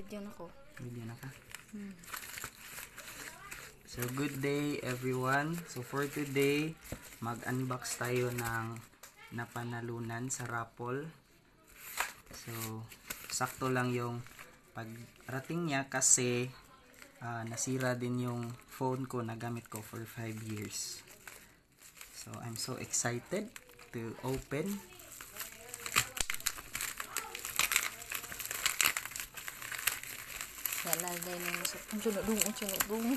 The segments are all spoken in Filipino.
Video na ko. Video na ka? So, good day everyone. So, for today, mag-unbox tayo ng napanalunan sa raffle. So, sakto lang yung pagrating niya kasi nasira din yung phone ko na gamit ko for 5 years. So, I'm so excited to open. Nalagay na yung sa unsunod dung.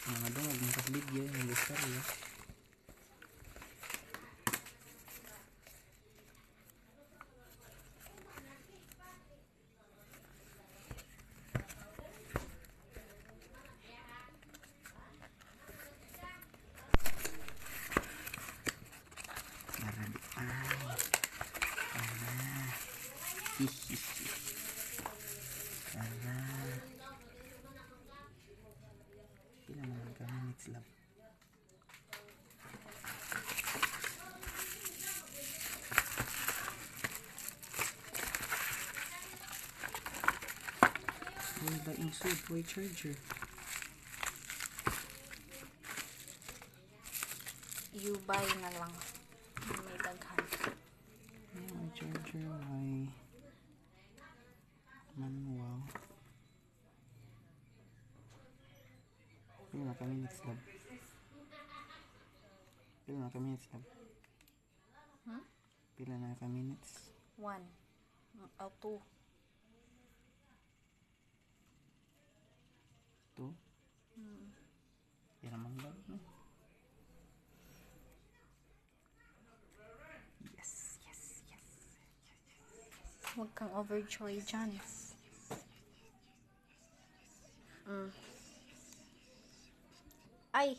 Mga dong, magmungkas video yung lister ya. Pila naman ka minutes lang. Uy, ba yung suit? Uy, charger. You buy na lang. May daghan. May charger, may manual. Pila na ka minutes lang. Pila na ka minutes lang. Pila na ka minutes. 1 o 2. 2? Yan naman lang. Yes. Huwag kang overjoy dyan. Ay!